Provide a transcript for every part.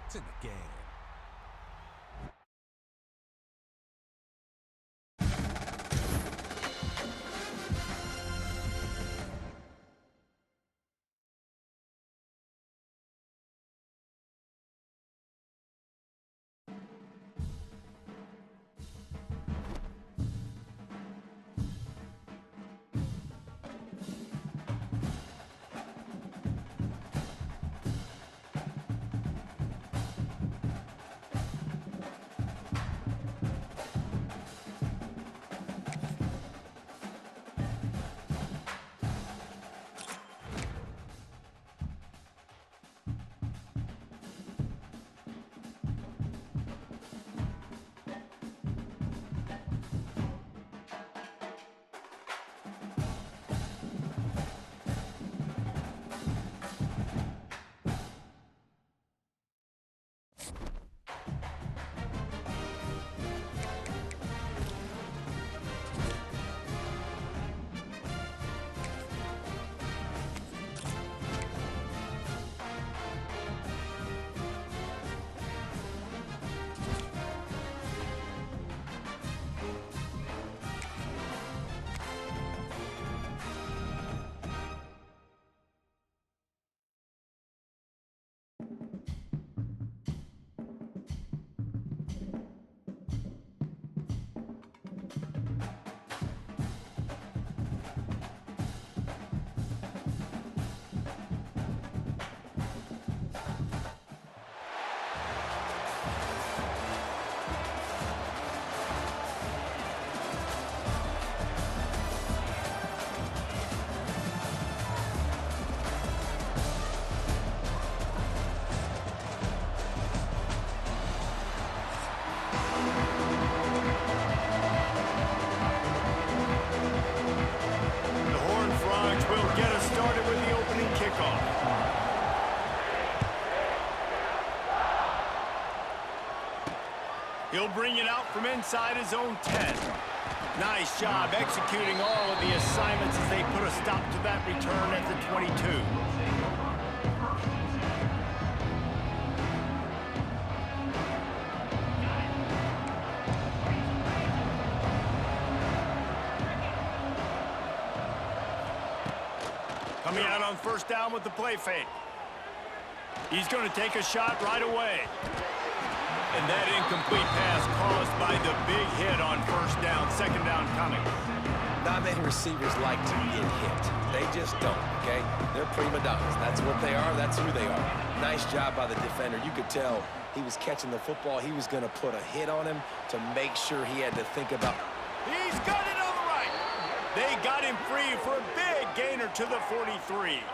It's in the game. He'll bring it out from inside his own 10. Nice job executing all of the assignments as they put a stop to that return at the 22. Coming out on first down with the play fake. He's going to take a shot right away. And that incomplete pass caused by the big hit on first down, second down coming. Not many receivers like to get hit. They just don't, okay? They're prima donnas. That's what they are. That's who they are. Nice job by the defender. You could tell he was catching the football. He was going to put a hit on him to make sure he had to think about. He's got it on the right. They got him free for a big gainer to the 43.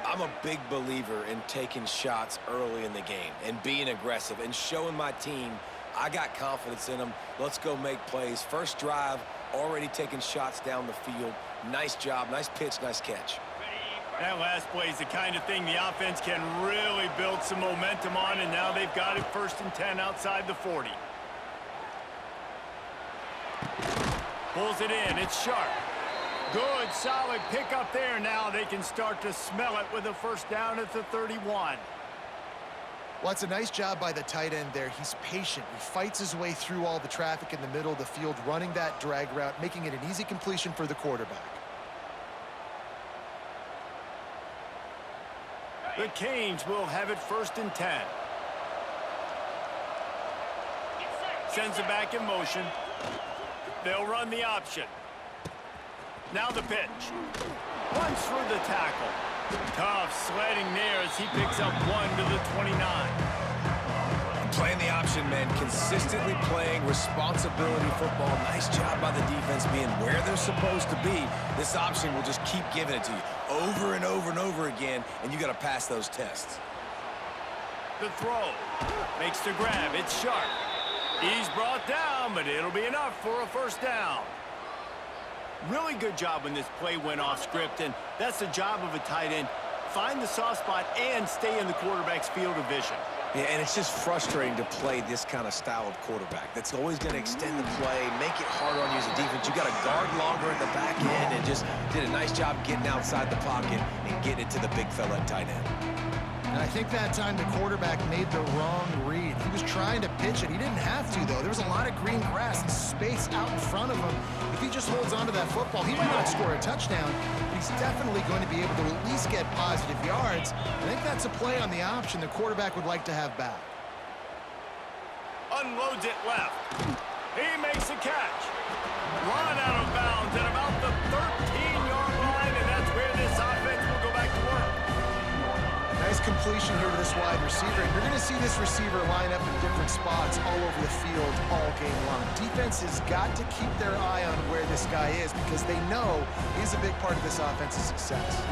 I'm a big believer in taking shots early in the game and being aggressive and showing my team I got confidence in them. Let's go make plays. First drive, already taking shots down the field. Nice job, nice pitch, nice catch. That last play is the kind of thing the offense can really build some momentum on, and now they've got it 1st and 10 outside the 40. Pulls it in, it's Sharp. Good, solid pickup there. Now they can start to smell it with a first down at the 31. Well, it's a nice job by the tight end there. He's patient. He fights his way through all the traffic in the middle of the field, running that drag route, making it an easy completion for the quarterback. The Canes will have it 1st and 10. Sends it back in motion. They'll run the option. Now the pitch. Runs through the tackle. Tough sledding there as he picks up 1 to the 29. Playing the option, man. Consistently playing responsibility football. Nice job by the defense being where they're supposed to be. This option will just keep giving it to you over and over and over again, and you got to pass those tests. The throw. Makes the grab. It's Sharp. He's brought down, but it'll be enough for a first down. Really good job when this play went off script, and that's the job of a tight end. Find the soft spot and stay in the quarterback's field of vision. Yeah, and it's just frustrating to play this kind of style of quarterback. That's always going to extend the play, make it harder on you as a defense. You got to guard longer at the back end, and just did a nice job getting outside the pocket and getting it to the big fella at tight end. And I think that time the quarterback made the wrong read. He was trying to pitch it. He didn't have to, though. There was a lot of green grass and space out in front of him. If he just holds onto that football, he might not score a touchdown, but he's definitely going to be able to at least get positive yards. I think that's a play on the option the quarterback would like to have back. Unloads it left. He makes a catch. Run out of bounds at about the 13-yard line, and that's where this offense will go back to work. Nice completion here to this wide receiver, and you're going to see this receiver line up in different spots all over the field all game long. Defense has got to keep their eye on where this guy is because they know he's a big part of this offense's success.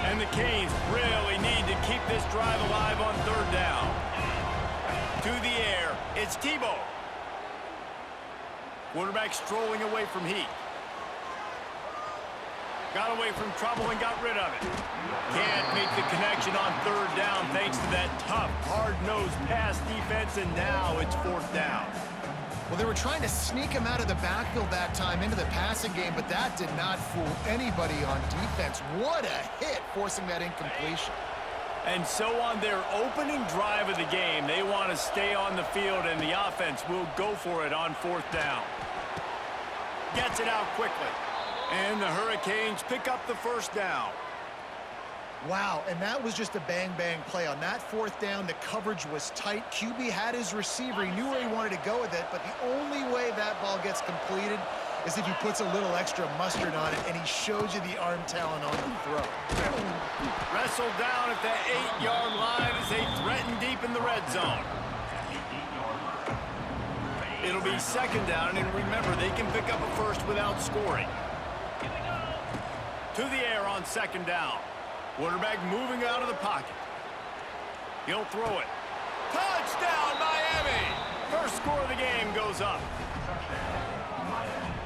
And the Canes really need to keep this drive alive on third down. To the air, it's Tebow. Quarterback strolling away from heat. Got away from trouble and got rid of it. Can't make the connection on third down thanks to that tough, hard-nosed pass defense, and now it's fourth down. Well, they were trying to sneak him out of the backfield that time into the passing game, but that did not fool anybody on defense. What a hit, forcing that incompletion. And so on their opening drive of the game, they want to stay on the field, and the offense will go for it on fourth down. Gets it out quickly. And the Hurricanes pick up the first down. Wow, and that was just a bang-bang play. On that fourth down, the coverage was tight. QB had his receiver. He knew where he wanted to go with it, but the only way that ball gets completed is if he puts a little extra mustard on it, and he shows you the arm talent on the throw. Wrestled down at the 8-yard line as they threaten deep in the red zone. It'll be second down, and remember, they can pick up a first without scoring. To the air on second down. Quarterback moving out of the pocket. He'll throw it. Touchdown, Miami! First score of the game goes up.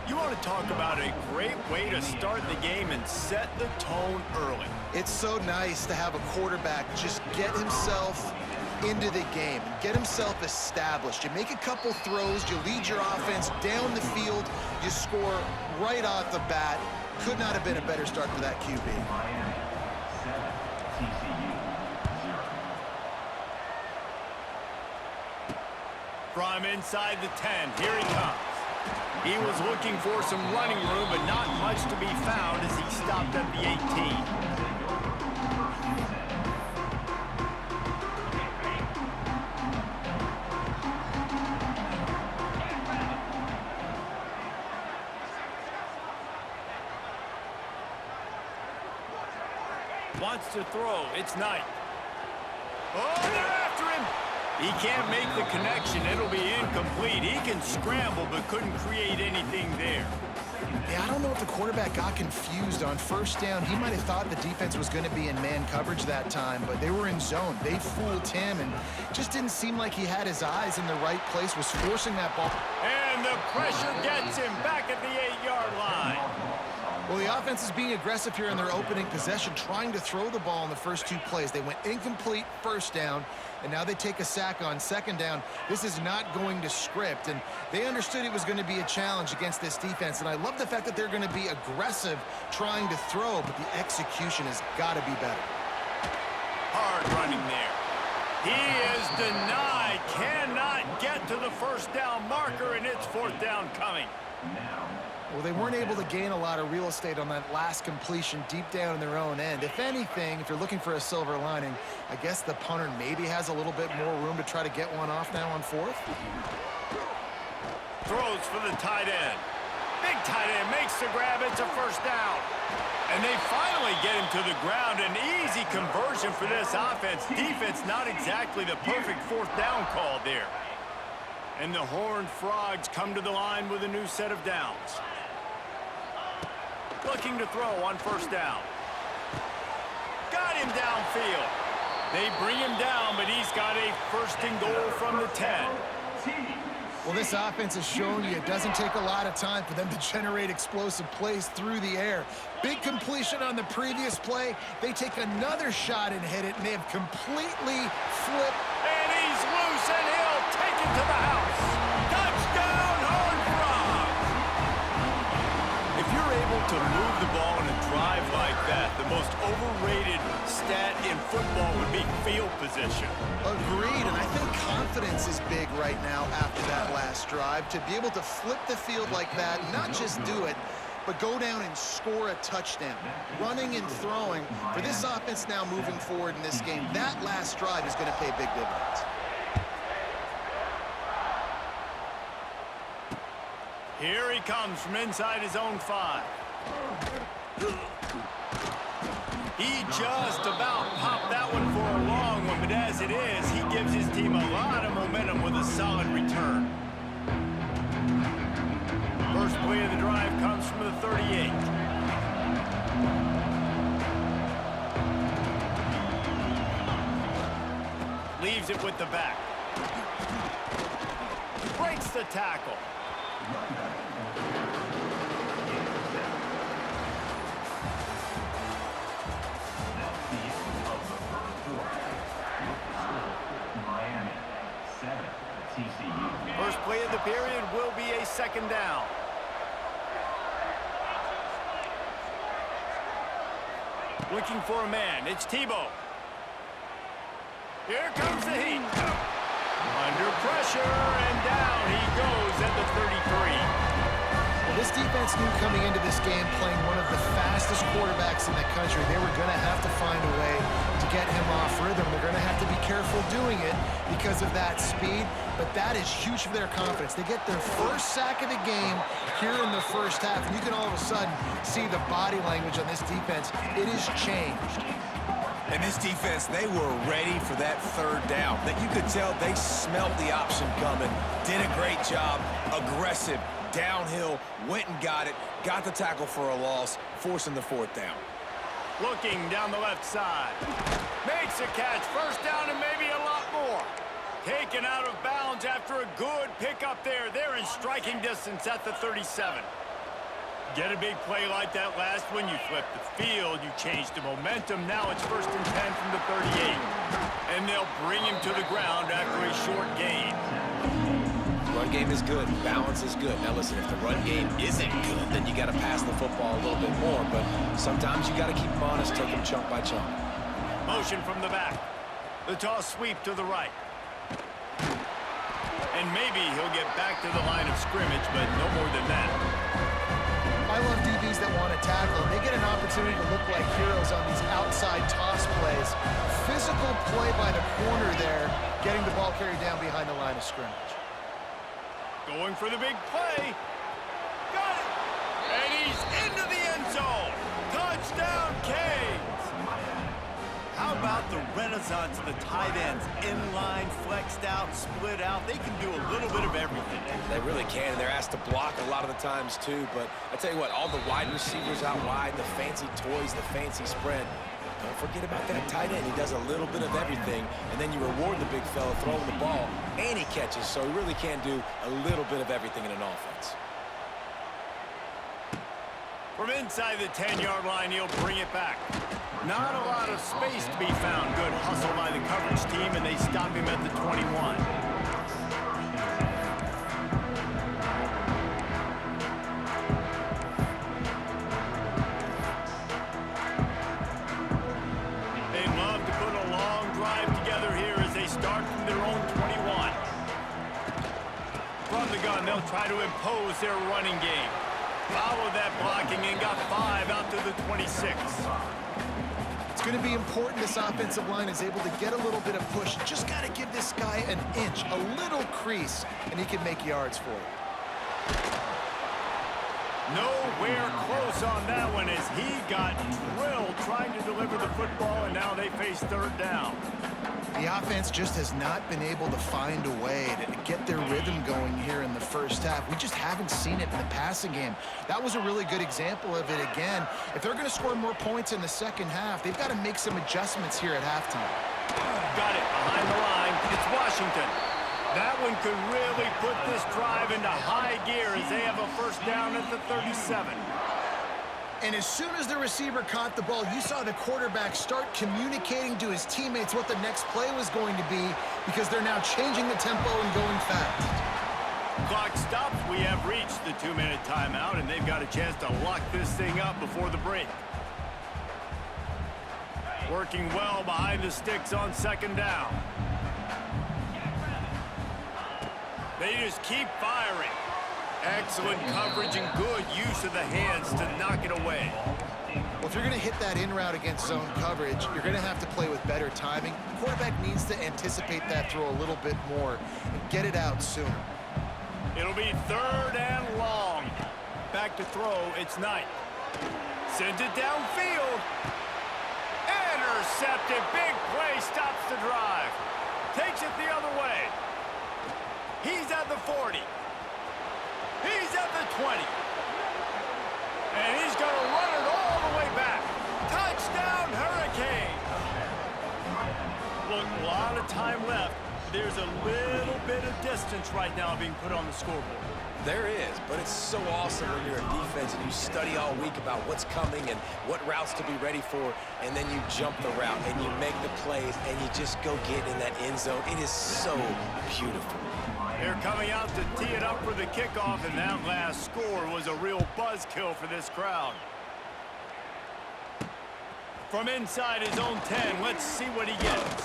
You want to talk about a great way to start the game and set the tone early. It's so nice to have a quarterback just get himself into the game and get himself established. You make a couple throws, you lead your offense down the field, you score right off the bat. Could not have been a better start for that QB. From inside the 10, here he comes. He was looking for some running room, but not much to be found as he stopped at the 18. Wants to throw. It's Knight. Oh, they're after him. He can't make the connection. It'll be incomplete. He can scramble, but couldn't create anything there. Yeah, I don't know if the quarterback got confused on first down. He might have thought the defense was going to be in man coverage that time, but they were in zone. They fooled him, and just didn't seem like he had his eyes in the right place, was forcing that ball. And the pressure gets him back at the 8-yard line. Well, the offense is being aggressive here in their opening possession, trying to throw the ball in the first two plays. They went incomplete first down, and now they take a sack on second down. This is not going to script, and they understood it was going to be a challenge against this defense, and I love the fact that they're going to be aggressive trying to throw, but the execution has got to be better. Hard running there. He is denied, cannot get to the first down marker, and it's fourth down coming. Well, they weren't able to gain a lot of real estate on that last completion deep down in their own end. If anything, if you're looking for a silver lining, I guess the punter maybe has a little bit more room to try to get one off now on fourth. Throws for the tight end. Big tight end makes the grab. It's a first down. And they finally get him to the ground. An easy conversion for this offense. Defense not exactly the perfect fourth down call there. And the Horned Frogs come to the line with a new set of downs. Looking to throw on first down. Got him downfield. They bring him down, but he's got a first and goal from the 10. Well, this offense has shown you it doesn't take a lot of time for them to generate explosive plays through the air. Big completion on the previous play. They take another shot and hit it, and they have completely flipped. And he's loose, and he'll take it to the house. Touchdown, Horned Frogs! If you're able to move the ball in a drive like that, the most overrated stat in football would be be field position. Agreed, and I think confidence is big right now after that last drive. To be able to flip the field like that, not just do it, but go down and score a touchdown. Running and throwing, for this offense now moving forward in this game, that last drive is going to pay big dividends. Here he comes from inside his own 5. He just about popped that one for a long one, but as it is, he gives his team a lot of momentum with a solid return. First play of the drive comes from the 38. Leaves it with the back. Breaks the tackle. First play of the period will be a second down. Looking for a man. It's Tebow. Here comes the heat. Under pressure, and down he goes at the 33. Well, this defense knew coming into this game, playing one of the fastest quarterbacks in the country, they were going to have to find a way to get him off rhythm. They're going to have to be careful doing it because of that speed, but that is huge for their confidence. They get their first sack of the game here in the first half, and you can all of a sudden see the body language on this defense. It has changed. And this defense, they were ready for that third down. That you could tell they smelled the option coming, did a great job, aggressive, downhill, went and got it, got the tackle for a loss, forcing the fourth down. Looking down the left side. Makes a catch, first down and maybe a lot more. Taken out of bounds after a good pickup there. They're in striking distance at the 37. Get a big play like that last one, you flip the field, you change the momentum. Now it's first and 10 from the 38. And they'll bring him to the ground after a short gain. Run game is good, balance is good. Now listen, if the run game isn't good, then you got to pass the football a little bit more. But sometimes you got to keep them honest, take them chunk by chunk. Motion from the back. The toss sweep to the right. And maybe he'll get back to the line of scrimmage, but no more than that. I love DBs that want to tackle, and they get an opportunity to look like heroes on these outside toss plays. Physical play by the corner there, getting the ball carried down behind the line of scrimmage. Going for the big play. Got it. And he's into the end zone. Touchdown, Canes. How about the renaissance of the tight ends? Inline, flexed out, split out. They can do a little bit of everything. They really can, and they're asked to block a lot of the times too. But I tell you what, all the wide receivers out wide, the fancy toys, the fancy spread. Don't forget about that tight end. He does a little bit of everything, and then you reward the big fella throwing the ball, and he catches. So he really can do a little bit of everything in an offense. From inside the 10-yard line, he'll bring it back. Not a lot of space to be found. Good hustle by the coverage team, and they stop him at the 21. They love to put a long drive together here as they start from their own 21. From the gun, they'll try to impose their running game. Followed that blocking and got 5 out to the 26. It's going to be important this offensive line is able to get a little bit of push. Just got to give this guy an inch, a little crease, and he can make yards for you. Nowhere close on that one as he got drilled trying to deliver the football, and now they face third down. The offense just has not been able to find a way to get their rhythm going here in the first half. We just haven't seen it in the passing game. That was a really good example of it again. If they're going to score more points in the second half, they've got to make some adjustments here at halftime. Got it behind the line. It's Washington. That one could really put this drive into high gear as they have a first down at the 37. And as soon as the receiver caught the ball, you saw the quarterback start communicating to his teammates what the next play was going to be because they're now changing the tempo and going fast. Clock stops. We have reached the 2-minute timeout, and they've got a chance to lock this thing up before the break. Working well behind the sticks on second down. They just keep firing. Excellent coverage and good use of the hands to knock it away. Well, if you're going to hit that in route against zone coverage, you're going to have to play with better timing. The quarterback needs to anticipate that throw a little bit more and get it out sooner. It'll be 3rd and long. Back to throw, it's Knight. Sends it downfield. Intercepted. Big play stops the drive. Takes it the other way. He's at the 40. He's at the 20. And he's going to run it all the way back. Touchdown, Hurricane. Look, a lot of time left. There's a little bit of distance right now being put on the scoreboard. There is, but it's so awesome when you're a defense and you study all week about what's coming and what routes to be ready for, and then you jump the route and you make the plays and you just go get in that end zone. It is so beautiful. They're coming out to tee it up for the kickoff, and that last score was a real buzzkill for this crowd. From inside his own 10, let's see what he gets.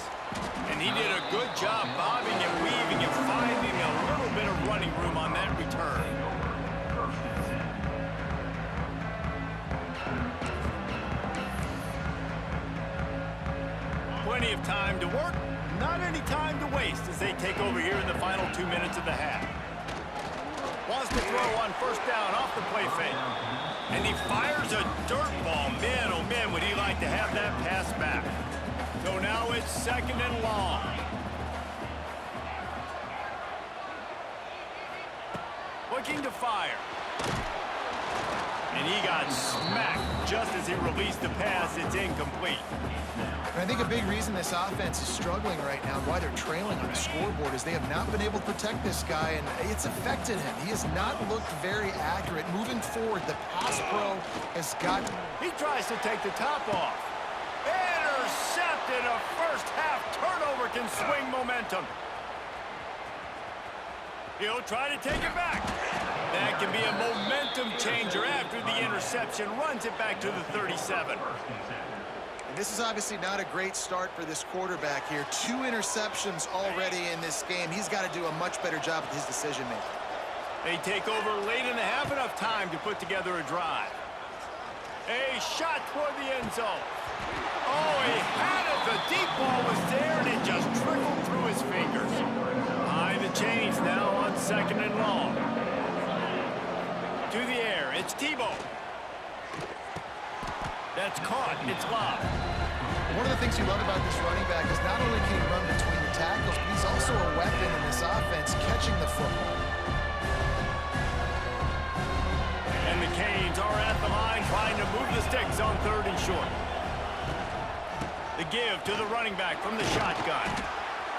And he did a good job bobbing and weaving and finding a little bit of running room on that return. Plenty of time to work, not any time to waste as they take over here in the final 2 minutes of the half. Wants to throw on first down off the play fake. And he fires a dirt ball. Man, oh man, would he like to have that pass back. So now it's 2nd and long. Looking to fire. And he got smacked just as he released the pass. It's incomplete. And I think a big reason this offense is struggling right now and why they're trailing on the scoreboard is they have not been able to protect this guy, and it's affected him. He has not looked very accurate. Moving forward, the pass pro has got... He tries to take the top off. Intercepted. A first-half turnover can swing momentum. He'll try to take it back. That can be a momentum changer after the interception. Runs it back to the 37. And this is obviously not a great start for this quarterback here. 2 interceptions already in this game. He's got to do a much better job with his decision-making. They take over late in the half, enough time to put together a drive. A shot toward the end zone. Oh, he had it. The deep ball was there, and it just trickled through his fingers. Behind the chains now on 2nd and long. To the air, it's Tebow. That's caught. It's lobbed. One of the things you love about this running back is not only can he run between the tackles, but he's also a weapon in this offense catching the football. And the Canes are at the line trying to move the sticks on 3rd and short. The give to the running back from the shotgun.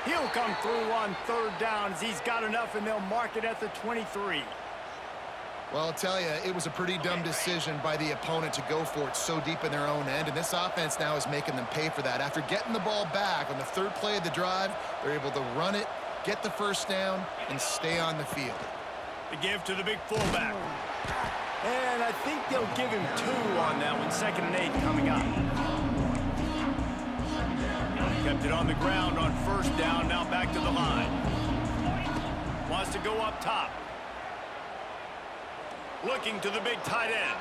He'll come through on 3rd down as he's got enough, and they'll mark it at the 23. Well, I'll tell you, it was a pretty dumb decision by the opponent to go for it so deep in their own end, and this offense now is making them pay for that. After getting the ball back on the 3rd play of the drive, they're able to run it, get the first down, and stay on the field. The give to the big fullback. And I think they'll give him 2 on that one. 2nd and 8 coming up. Kept it on the ground on 1st down, now back to the line. Wants to go up top. Looking to the big tight end.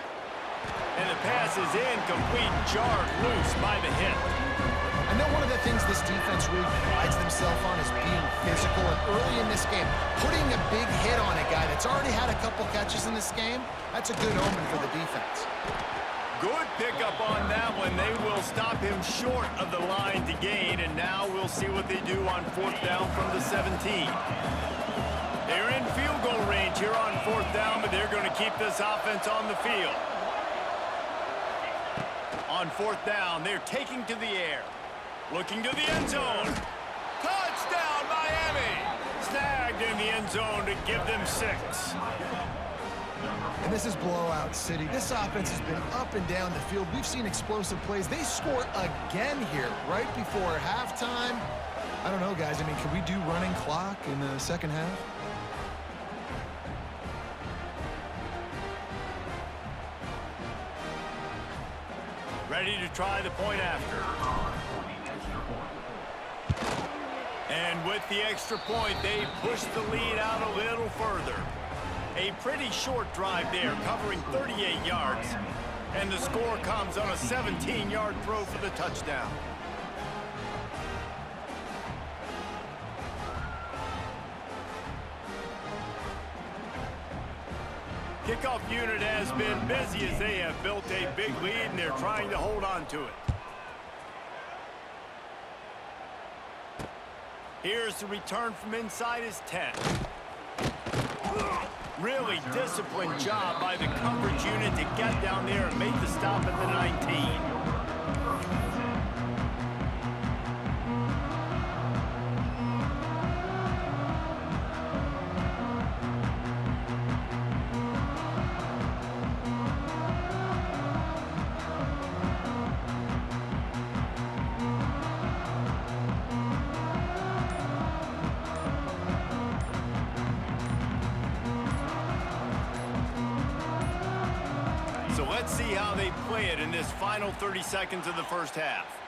And the pass is incomplete, jarred loose by the hit. I know one of the things this defense really prides themselves on is being physical, and early in this game, putting a big hit on a guy that's already had a couple catches in this game, that's a good omen for the defense. Good pickup on that one. They will stop him short of the line to gain, and now we'll see what they do on 4th down from the 17. They're in field goal range here on 4th down, but they're going to keep this offense on the field. On 4th down, they're taking to the air. Looking to the end zone. Touchdown, Miami! Snagged in the end zone to give them 6. And this is blowout city. This offense has been up and down the field. We've seen explosive plays. They score again here right before halftime. I don't know, guys. I mean, can we do running clock in the 2nd half? Ready to try the point after. And with the extra point, they push the lead out a little further. A pretty short drive there, covering 38 yards. And the score comes on a 17-yard throw for the touchdown. Kickoff unit has been busy as they have built a big lead, and they're trying to hold on to it. Here's the return from inside his 10. Really disciplined job by the coverage unit to get down there and make the stop at the 19. So let's see how they play it in this final 30 seconds of the first half.